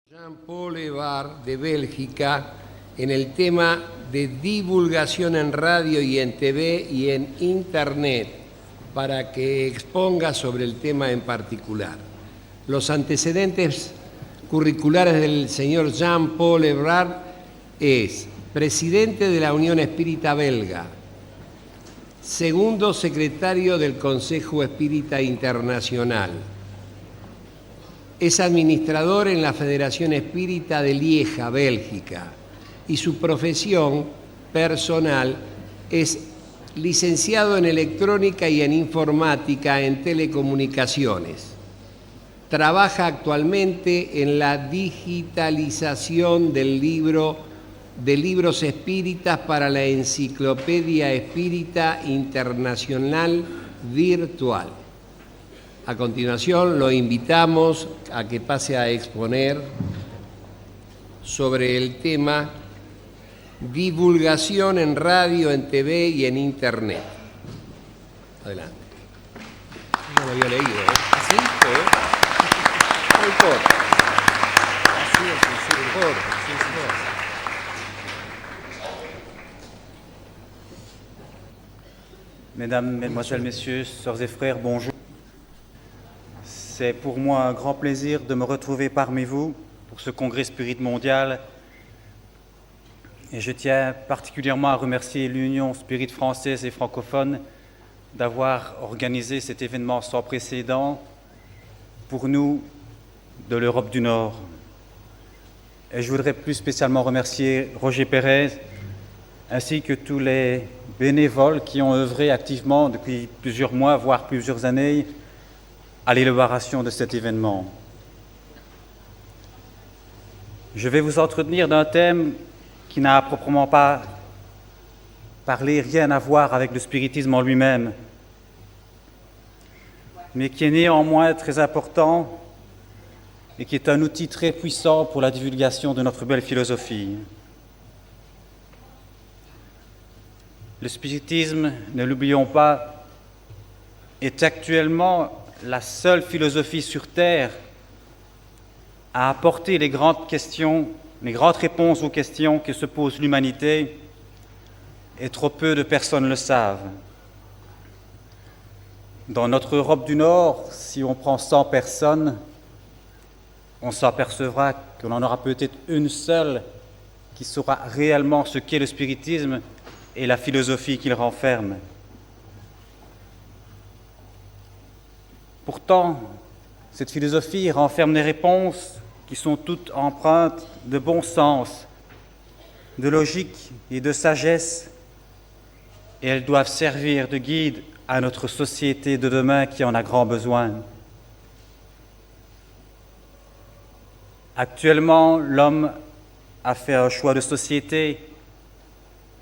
Jean-Paul Evrard de Bélgica en el tema de divulgación en radio y en TV y en Internet para que exponga sobre el tema en particular. Los antecedentes curriculares del señor Jean-Paul Evrard es presidente de la Unión Espírita Belga, segundo secretario del Consejo Espírita Internacional, es administrador en la Federación Espírita de Lieja, Bélgica, y su profesión personal es licenciado en electrónica y en informática en telecomunicaciones. Trabaja actualmente en la digitalización de libros espíritas para la Enciclopedia Espírita Internacional Virtual. A continuación, lo invitamos a que pase a exponer sobre el tema divulgación en radio, en TV y en Internet. Adelante. No lo había leído, ¿eh? ¿Así? No importa. Así es, sí, mejor. Mesdames, Mesdemoiselles, Messieurs, Sœurs et Frères, bonjour. C'est pour moi un grand plaisir de me retrouver parmi vous pour ce congrès Spirit mondial. Et je tiens particulièrement à remercier l'Union Spirit française et francophone d'avoir organisé cet événement sans précédent pour nous de l'Europe du Nord. Et je voudrais plus spécialement remercier Roger Pérez ainsi que tous les bénévoles qui ont œuvré activement depuis plusieurs mois, voire plusieurs années, à l'élaboration de cet événement. Je vais vous entretenir d'un thème qui n'a proprement pas parlé rien à voir avec le spiritisme en lui-même, mais qui est néanmoins très important et qui est un outil très puissant pour la divulgation de notre belle philosophie. Le spiritisme, ne l'oublions pas, est actuellement la seule philosophie sur Terre à apporter les grandes questions, les grandes réponses aux questions que se pose l'humanité, et trop peu de personnes le savent. Dans notre Europe du Nord, si on prend 100 personnes, on s'apercevra qu'on en aura peut-être une seule qui saura réellement ce qu'est le spiritisme et la philosophie qu'il renferme. Pourtant, cette philosophie renferme des réponses qui sont toutes empreintes de bon sens, de logique et de sagesse, et elles doivent servir de guide à notre société de demain qui en a grand besoin. Actuellement, l'homme a fait un choix de société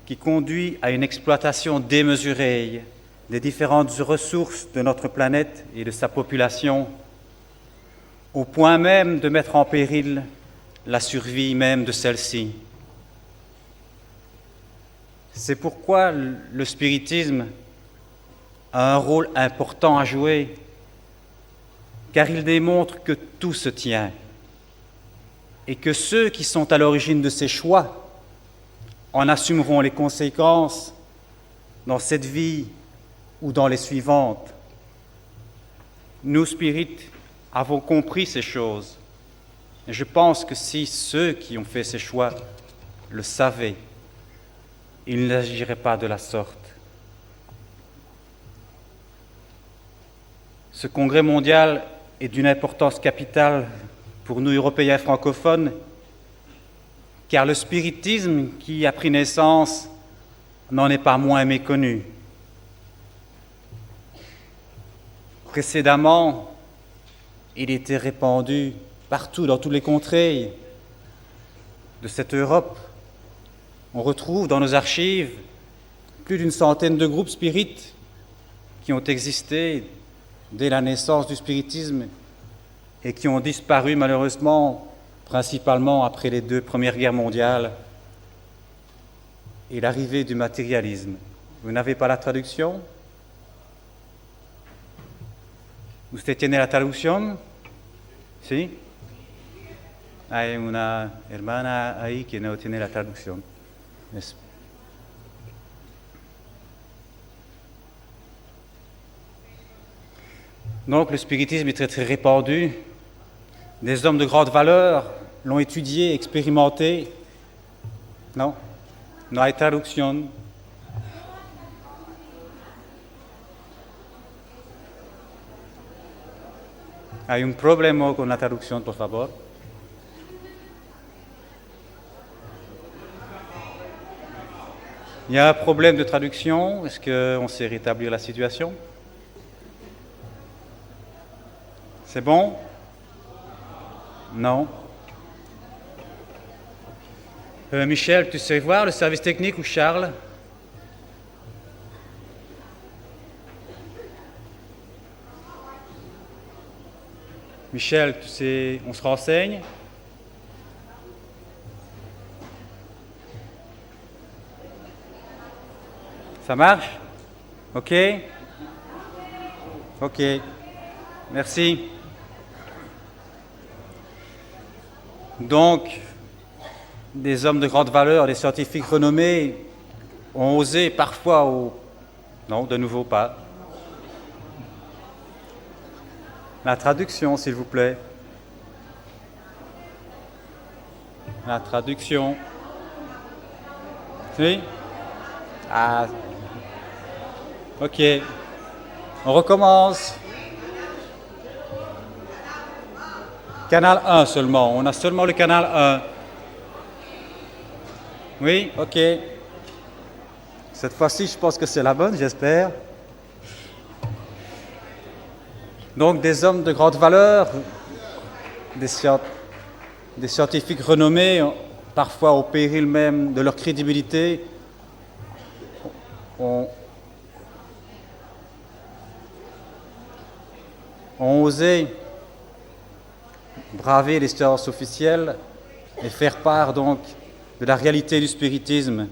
qui conduit à une exploitation démesurée des différentes ressources de notre planète et de sa population, au point même de mettre en péril la survie même de celle-ci. C'est pourquoi le spiritisme a un rôle important à jouer, car il démontre que tout se tient et que ceux qui sont à l'origine de ces choix en assumeront les conséquences dans cette vie ou dans les suivantes. Nous, spirites, avons compris ces choses. Et je pense que si ceux qui ont fait ces choix le savaient, ils n'agiraient pas de la sorte. Ce congrès mondial est d'une importance capitale pour nous, Européens francophones, car le spiritisme qui a pris naissance n'en est pas moins méconnu. Précédemment, il était répandu partout, dans toutes les contrées de cette Europe. On retrouve dans nos archives plus d'une centaine de groupes spirites qui ont existé dès la naissance du spiritisme et qui ont disparu malheureusement, principalement après les 2 premières guerres mondiales et l'arrivée du matérialisme. Vous n'avez pas la traduction? ¿Usted tiene la traducción? ¿Sí? Hay una hermana ahí que no tiene la traducción. Donc le spiritisme est très très répandu. Des hommes de grande valeur l'ont étudié, expérimenté. Non? No hay traducción. Hay un problema con la traducción, por favor. Il y a un problème de traduction. Est-ce qu'on sait rétablir la situation? C'est bon? Non. Michel, tu sais voir le service technique ou Charles? Michel, tu sais, on se renseigne? Ça marche? OK? OK. Merci. Donc, des hommes de grande valeur, des scientifiques renommés ont osé parfois, non, de nouveau pas. La traduction, s'il vous plaît. La traduction. Oui? Ah. OK. On recommence. Canal 1 seulement. On a seulement le canal 1. Oui? OK. Cette fois-ci, je pense que c'est la bonne, j'espère. Donc, des hommes de grande valeur, des scientifiques renommés, parfois au péril même de leur crédibilité, ont osé braver les sciences officielles et faire part donc de la réalité du spiritisme.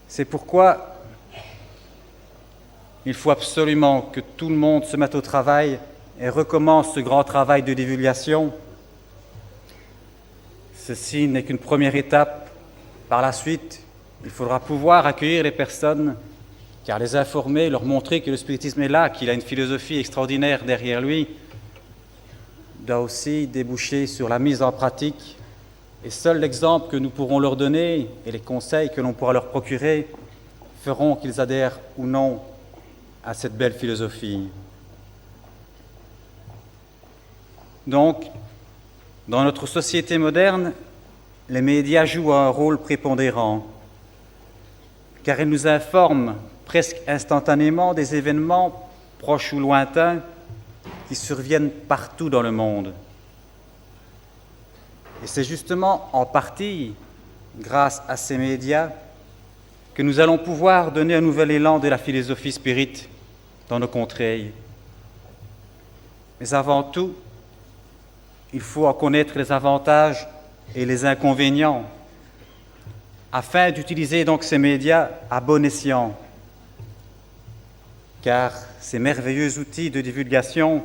C'est pourquoi il faut absolument que tout le monde se mette au travail et recommence ce grand travail de divulgation. Ceci n'est qu'une première étape. Par la suite, il faudra pouvoir accueillir les personnes, car les informer, leur montrer que le spiritisme est là, qu'il a une philosophie extraordinaire derrière lui, doit aussi déboucher sur la mise en pratique. Et seul l'exemple que nous pourrons leur donner et les conseils que l'on pourra leur procurer feront qu'ils adhèrent ou non à cette belle philosophie. Donc, dans notre société moderne, les médias jouent un rôle prépondérant, car ils nous informent presque instantanément des événements proches ou lointains qui surviennent partout dans le monde. Et c'est justement en partie grâce à ces médias que nous allons pouvoir donner un nouvel élan de la philosophie spirit dans nos contrées. Mais avant tout, il faut en connaître les avantages et les inconvénients afin d'utiliser donc ces médias à bon escient. Car ces merveilleux outils de divulgation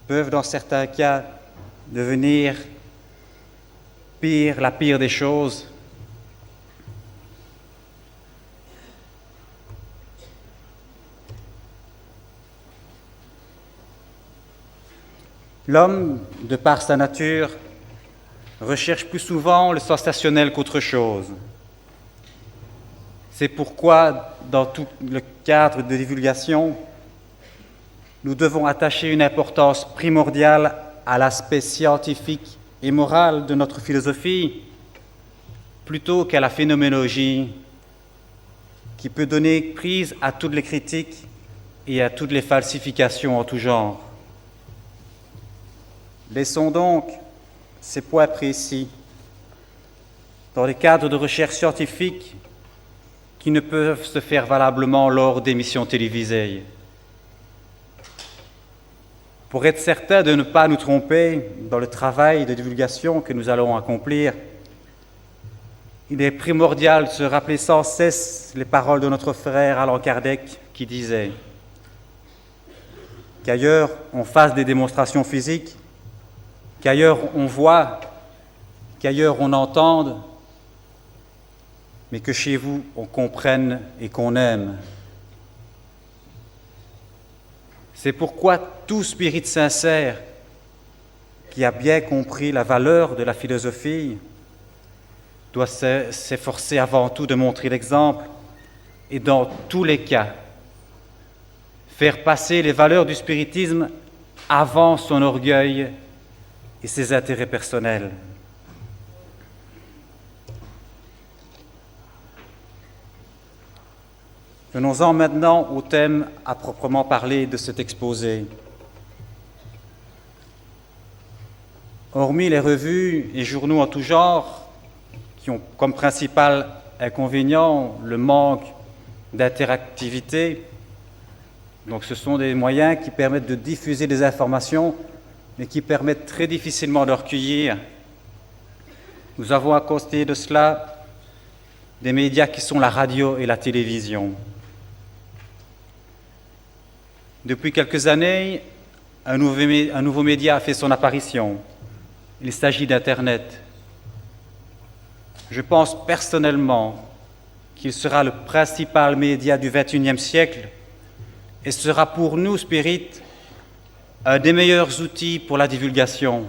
peuvent dans certains cas devenir la pire des choses. L'homme, de par sa nature, recherche plus souvent le sensationnel qu'autre chose. C'est pourquoi, dans tout le cadre de divulgation, nous devons attacher une importance primordiale à l'aspect scientifique et moral de notre philosophie, plutôt qu'à la phénoménologie, qui peut donner prise à toutes les critiques et à toutes les falsifications en tout genre. Laissons donc ces points précis dans les cadres de recherche scientifique qui ne peuvent se faire valablement lors d'émissions télévisées. Pour être certain de ne pas nous tromper dans le travail de divulgation que nous allons accomplir, il est primordial de se rappeler sans cesse les paroles de notre frère Allan Kardec qui disait qu'ailleurs on fasse des démonstrations physiques, qu'ailleurs on voit, qu'ailleurs on entende, mais que chez vous on comprenne et qu'on aime. C'est pourquoi tout spirit sincère qui a bien compris la valeur de la philosophie doit s'efforcer avant tout de montrer l'exemple et dans tous les cas faire passer les valeurs du spiritisme avant son orgueil et ses intérêts personnels. Venons-en maintenant au thème à proprement parler de cet exposé. Hormis les revues et journaux en tout genre, qui ont comme principal inconvénient le manque d'interactivité, donc ce sont des moyens qui permettent de diffuser des informations, mais qui permettent très difficilement de les recueillir. Nous avons à côté de cela des médias qui sont la radio et la télévision. Depuis quelques années, un nouveau média a fait son apparition. Il s'agit d'Internet. Je pense personnellement qu'il sera le principal média du XXIe siècle et sera pour nous, Spirit, un des meilleurs outils pour la divulgation.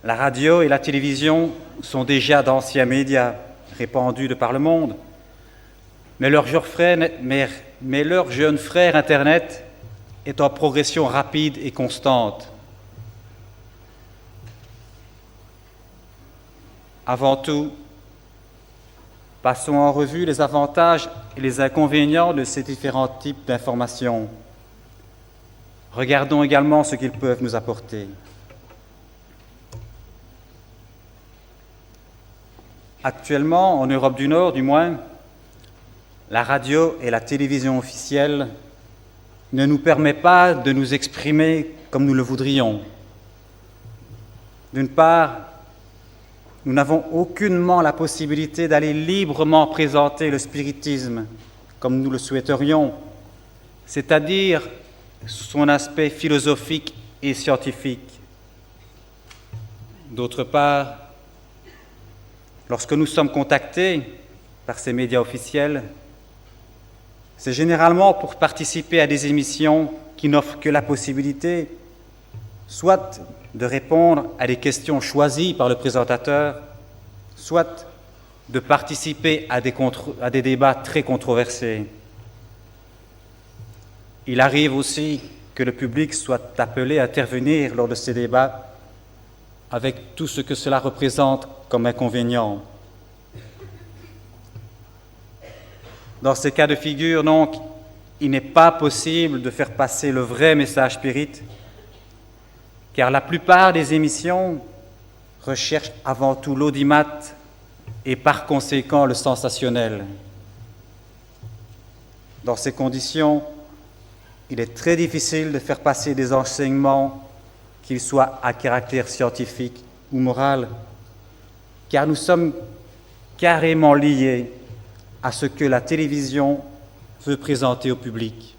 La radio et la télévision sont déjà d'anciens médias répandus de par le monde, mais leur jeune frère Internet est en progression rapide et constante. Avant tout, passons en revue les avantages et les inconvénients de ces différents types d'informations. Regardons également ce qu'ils peuvent nous apporter. Actuellement, en Europe du Nord du moins, la radio et la télévision officielle ne nous permettent pas de nous exprimer comme nous le voudrions. D'une part, nous n'avons aucunement la possibilité d'aller librement présenter le spiritisme comme nous le souhaiterions, c'est-à-dire son aspect philosophique et scientifique. D'autre part, lorsque nous sommes contactés par ces médias officiels, c'est généralement pour participer à des émissions qui n'offrent que la possibilité soit de répondre à des questions choisies par le présentateur, soit de participer à des débats très controversés. Il arrive aussi que le public soit appelé à intervenir lors de ces débats avec tout ce que cela représente comme inconvénient. Dans ces cas de figure, donc, il n'est pas possible de faire passer le vrai message spirit car la plupart des émissions recherchent avant tout l'audimat et par conséquent le sensationnel. Dans ces conditions, il est très difficile de faire passer des enseignements, qu'ils soient à caractère scientifique ou moral, car nous sommes carrément liés à ce que la télévision veut présenter au public.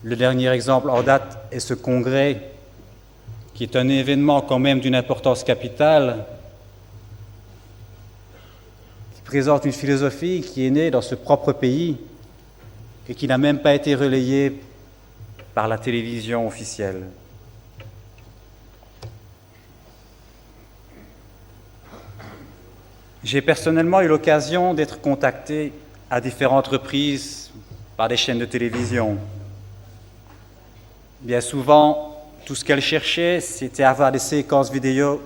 Le dernier exemple en date est ce congrès, qui est un événement quand même d'une importance capitale, qui présente une philosophie qui est née dans ce propre pays et qui n'a même pas été relayée par la télévision officielle. J'ai personnellement eu l'occasion d'être contacté à différentes reprises par des chaînes de télévision. Bien souvent, tout ce qu'elles cherchaient, c'était avoir des séquences vidéo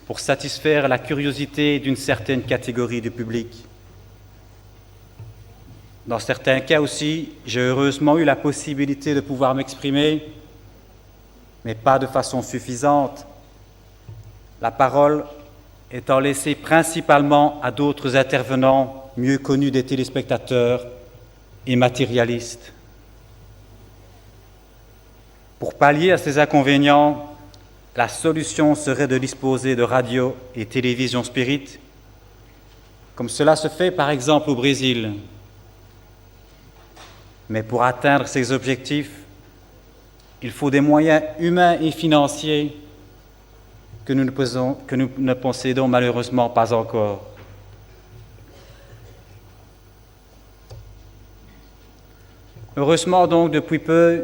pour satisfaire la curiosité d'une certaine catégorie du public. Dans certains cas aussi, j'ai heureusement eu la possibilité de pouvoir m'exprimer, mais pas de façon suffisante, la parole étant laissée principalement à d'autres intervenants mieux connus des téléspectateurs et matérialistes. Pour pallier à ces inconvénients, la solution serait de disposer de radio et télévision spirit, comme cela se fait par exemple au Brésil. Mais pour atteindre ces objectifs, il faut des moyens humains et financiers que nous ne possédons malheureusement pas encore. Heureusement donc, depuis peu,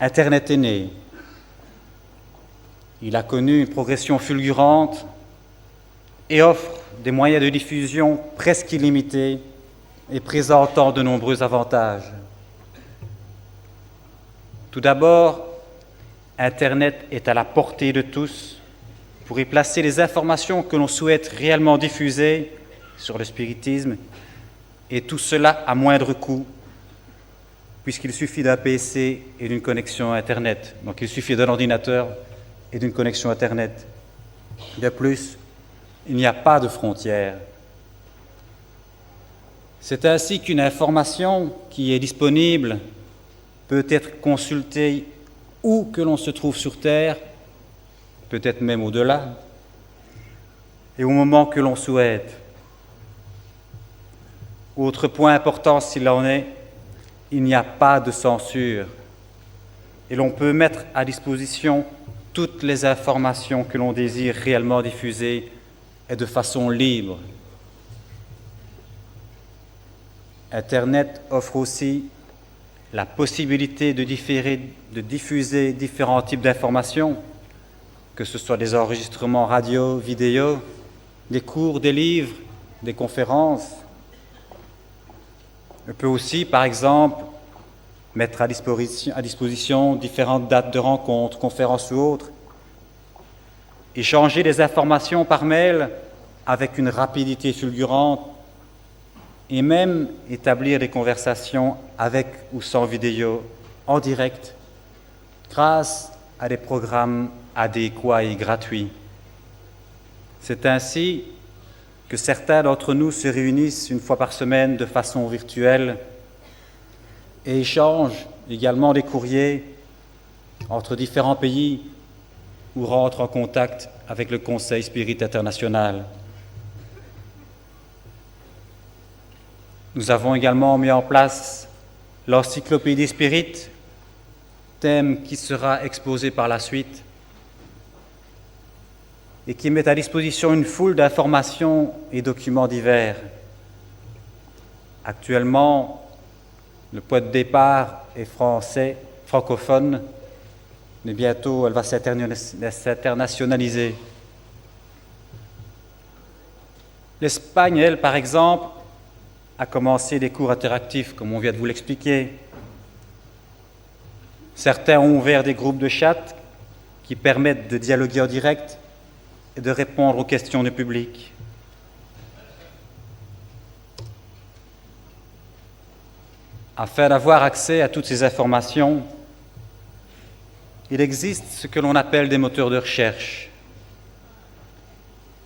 Internet est né. Il a connu une progression fulgurante et offre des moyens de diffusion presque illimités et présentant de nombreux avantages. Tout d'abord, Internet est à la portée de tous pour y placer les informations que l'on souhaite réellement diffuser sur le spiritisme, et tout cela à moindre coût, puisqu'il suffit d'un PC et d'une connexion Internet. Donc il suffit d'un ordinateur et d'une connexion Internet. De plus, il n'y a pas de frontières. C'est ainsi qu'une information qui est disponible peut être consultée où que l'on se trouve sur Terre, peut-être même au-delà, et au moment que l'on souhaite. Autre point important s'il en est, il n'y a pas de censure et l'on peut mettre à disposition toutes les informations que l'on désire réellement diffuser et de façon libre. Internet offre aussi la possibilité de diffuser différents types d'informations, que ce soit des enregistrements radio, vidéo, des cours, des livres, des conférences. On peut aussi, par exemple, mettre à disposition différentes dates de rencontres, conférences ou autres, échanger des informations par mail avec une rapidité fulgurante et même établir des conversations avec ou sans vidéo en direct grâce à des programmes adéquats et gratuits. C'est ainsi que certains d'entre nous se réunissent une fois par semaine de façon virtuelle et échangent également des courriers entre différents pays ou rentrent en contact avec le Conseil Spirit International. Nous avons également mis en place l'encyclopédie Spirit, thème qui sera exposé par la suite et qui met à disposition une foule d'informations et documents divers. Actuellement, le point de départ est français, francophone, mais bientôt elle va s'internationaliser. L'Espagne, elle, par exemple, a commencé des cours interactifs, comme on vient de vous l'expliquer. Certains ont ouvert des groupes de chat qui permettent de dialoguer en direct et de répondre aux questions du public. Afin d'avoir accès à toutes ces informations, il existe ce que l'on appelle des moteurs de recherche.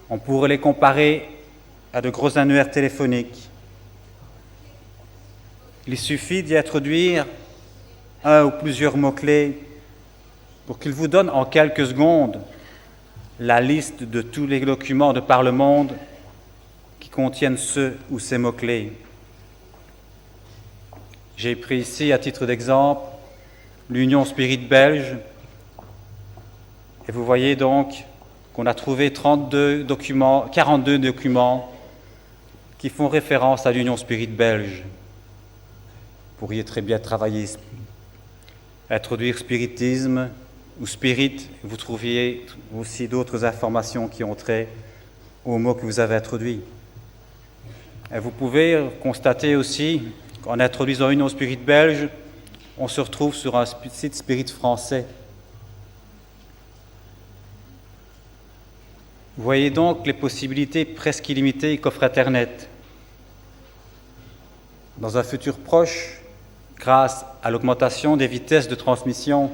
On pourrait les comparer à de gros annuaires téléphoniques. Il suffit d'y introduire un ou plusieurs mots-clés pour qu'ils vous donnent en quelques secondes la liste de tous les documents de par le monde qui contiennent ce ou ces mots-clés. J'ai pris ici, à titre d'exemple, l'Union Spirit belge. Et vous voyez donc qu'on a trouvé 42 documents qui font référence à l'Union Spirit belge. Vous pourriez très bien travailler, introduire spiritisme ou spirit, vous trouviez aussi d'autres informations qui ont trait aux mots que vous avez introduits. Et vous pouvez constater aussi qu'en introduisant Union Spirit belge, on se retrouve sur un site spirit français. Vous voyez donc les possibilités presque illimitées qu'offre Internet. Dans un futur proche, grâce à l'augmentation des vitesses de transmission,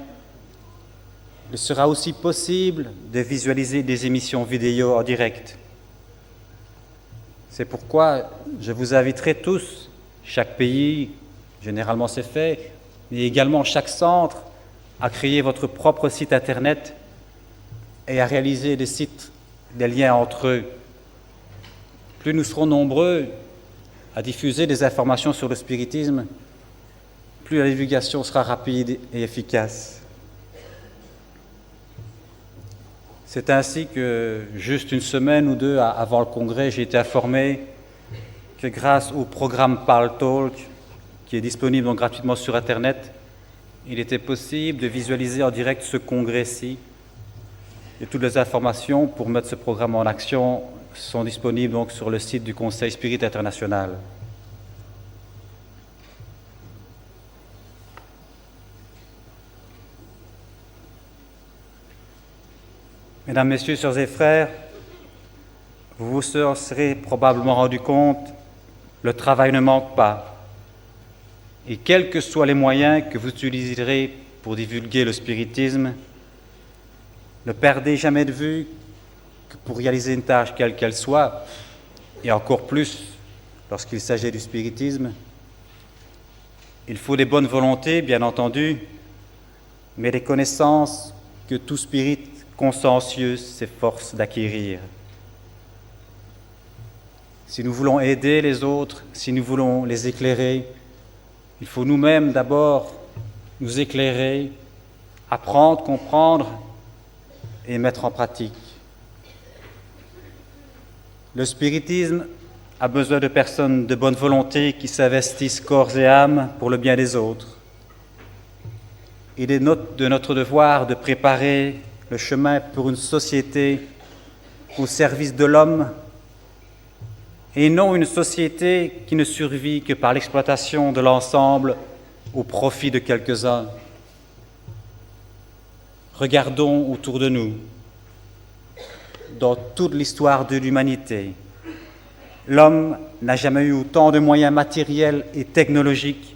il sera aussi possible de visualiser des émissions vidéo en direct. C'est pourquoi je vous inviterai tous, chaque pays, généralement c'est fait, mais également chaque centre, à créer votre propre site Internet et à réaliser des liens entre eux. Plus nous serons nombreux à diffuser des informations sur le spiritisme, plus la divulgation sera rapide et efficace. C'est ainsi que, juste une semaine ou deux avant le congrès, j'ai été informé que grâce au programme Paltalk, qui est disponible donc gratuitement sur Internet, il était possible de visualiser en direct ce congrès-ci. Et toutes les informations pour mettre ce programme en action sont disponibles donc sur le site du Conseil Spirit International. Mesdames, Messieurs, sœurs et frères, vous vous serez probablement rendu compte, le travail ne manque pas. Et quels que soient les moyens que vous utiliserez pour divulguer le spiritisme, ne perdez jamais de vue que pour réaliser une tâche quelle qu'elle soit, et encore plus lorsqu'il s'agit du spiritisme, il faut des bonnes volontés, bien entendu, mais des connaissances que tout spirit consciencieux s'efforce d'acquérir. Si nous voulons aider les autres, si nous voulons les éclairer, il faut nous-mêmes d'abord nous éclairer, apprendre, comprendre et mettre en pratique. Le spiritisme a besoin de personnes de bonne volonté qui s'investissent corps et âme pour le bien des autres. Il est de notre devoir de préparer le chemin pour une société au service de l'homme et non une société qui ne survit que par l'exploitation de l'ensemble au profit de quelques-uns. Regardons autour de nous. Dans toute l'histoire de l'humanité, l'homme n'a jamais eu autant de moyens matériels et technologiques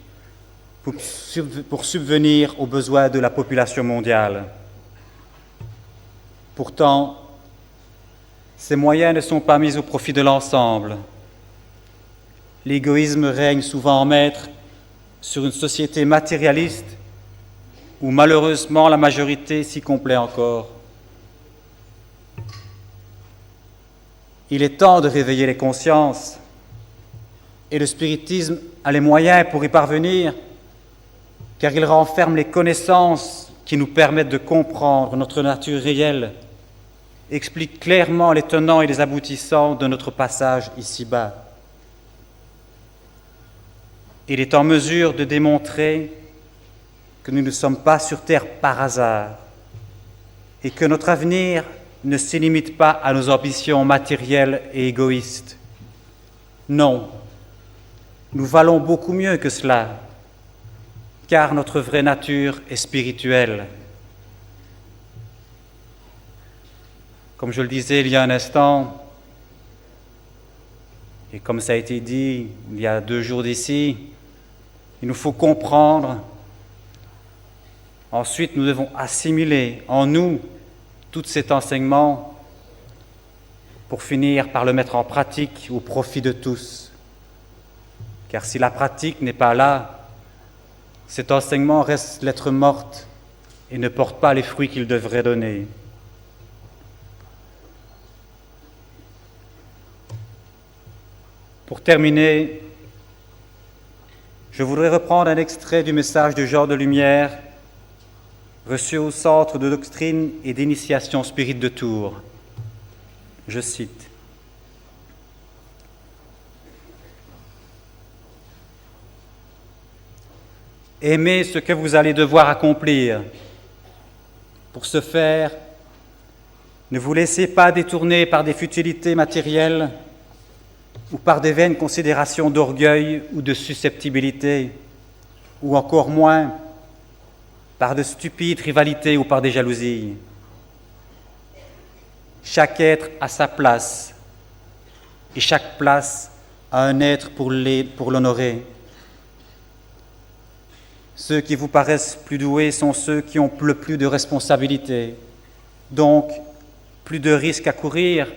pour subvenir aux besoins de la population mondiale. Pourtant, ces moyens ne sont pas mis au profit de l'ensemble. L'égoïsme règne souvent en maître sur une société matérialiste où malheureusement la majorité s'y complaît encore. Il est temps de réveiller les consciences et le spiritisme a les moyens pour y parvenir car il renferme les connaissances qui nous permettent de comprendre notre nature réelle, explique clairement les tenants et les aboutissants de notre passage ici-bas. Il est en mesure de démontrer que nous ne sommes pas sur terre par hasard et que notre avenir ne se limite pas à nos ambitions matérielles et égoïstes. Non, nous valons beaucoup mieux que cela, car notre vraie nature est spirituelle. Comme je le disais il y a un instant, et comme ça a été dit il y a 2 jours d'ici, il nous faut comprendre Ensuite, nous devons assimiler en nous tout cet enseignement pour finir par le mettre en pratique au profit de tous. Car si la pratique n'est pas là, cet enseignement reste lettre morte et ne porte pas les fruits qu'il devrait donner. Pour terminer, je voudrais reprendre un extrait du message de Jean de Lumière reçu au Centre de doctrine et d'initiation spirite de Tours. Je cite. « Aimez ce que vous allez devoir accomplir. Pour ce faire, ne vous laissez pas détourner par des futilités matérielles ou par des vaines considérations d'orgueil ou de susceptibilité, ou encore moins par de stupides rivalités ou par des jalousies. Chaque être a sa place, et chaque place a un être pour l'honorer. Ceux qui vous paraissent plus doués sont ceux qui ont le plus de responsabilités, donc plus de risques à courir,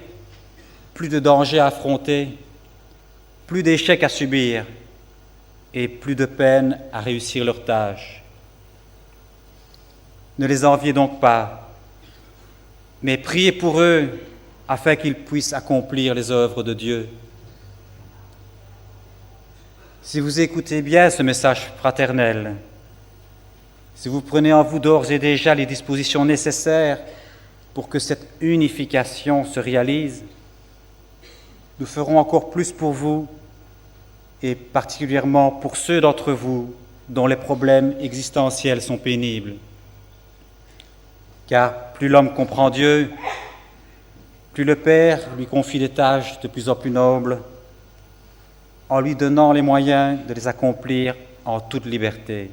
plus de dangers à affronter, plus d'échecs à subir et plus de peine à réussir leur tâche. Ne les enviez donc pas, mais priez pour eux afin qu'ils puissent accomplir les œuvres de Dieu. Si vous écoutez bien ce message fraternel, si vous prenez en vous d'ores et déjà les dispositions nécessaires pour que cette unification se réalise, nous ferons encore plus pour vous et particulièrement pour ceux d'entre vous dont les problèmes existentiels sont pénibles. Car plus l'homme comprend Dieu, plus le Père lui confie des tâches de plus en plus nobles, en lui donnant les moyens de les accomplir en toute liberté.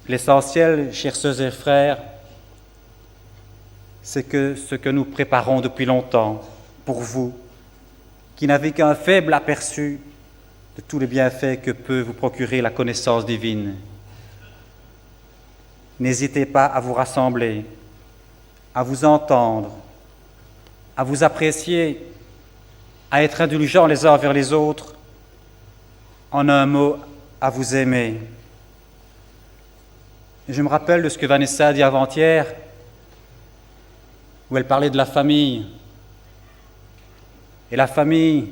L'essentiel, chers sœurs et frères, c'est que ce que nous préparons depuis longtemps pour vous, qui n'avez qu'un faible aperçu de tous les bienfaits que peut vous procurer la connaissance divine. N'hésitez pas à vous rassembler, à vous entendre, à vous apprécier, à être indulgents les uns vers les autres, en un mot, à vous aimer. Et je me rappelle de ce que Vanessa a dit avant-hier, où elle parlait de la famille. Et la famille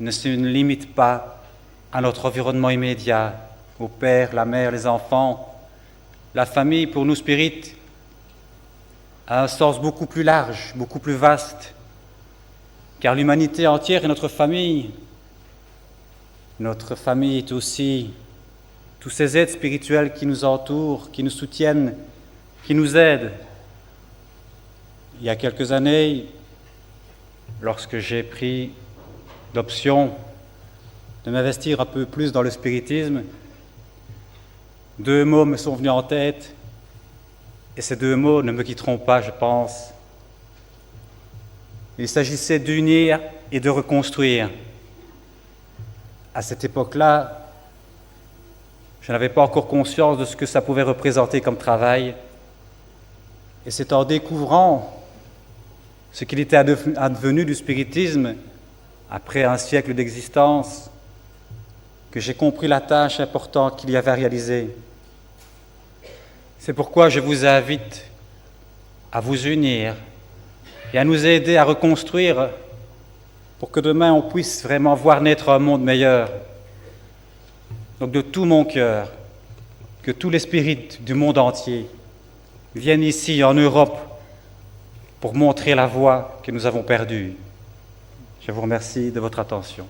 ne se limite pas à notre environnement immédiat, au père, la mère, les enfants. La famille, pour nous spirites, a un sens beaucoup plus large, beaucoup plus vaste, car l'humanité entière est notre famille. Notre famille est aussi tous ces êtres spirituels qui nous entourent, qui nous soutiennent, qui nous aident. Il y a quelques années, lorsque j'ai pris l'option de m'investir un peu plus dans le spiritisme, 2 mots me sont venus en tête, et ces 2 mots ne me quitteront pas, je pense. Il s'agissait d'unir et de reconstruire. À cette époque-là, je n'avais pas encore conscience de ce que ça pouvait représenter comme travail, et c'est en découvrant ce qu'il était advenu du spiritisme après un siècle d'existence que j'ai compris la tâche importante qu'il y avait à réaliser. C'est pourquoi je vous invite à vous unir et à nous aider à reconstruire pour que demain on puisse vraiment voir naître un monde meilleur. Donc de tout mon cœur, que tous les spirites du monde entier viennent ici en Europe pour montrer la voie que nous avons perdue. Je vous remercie de votre attention.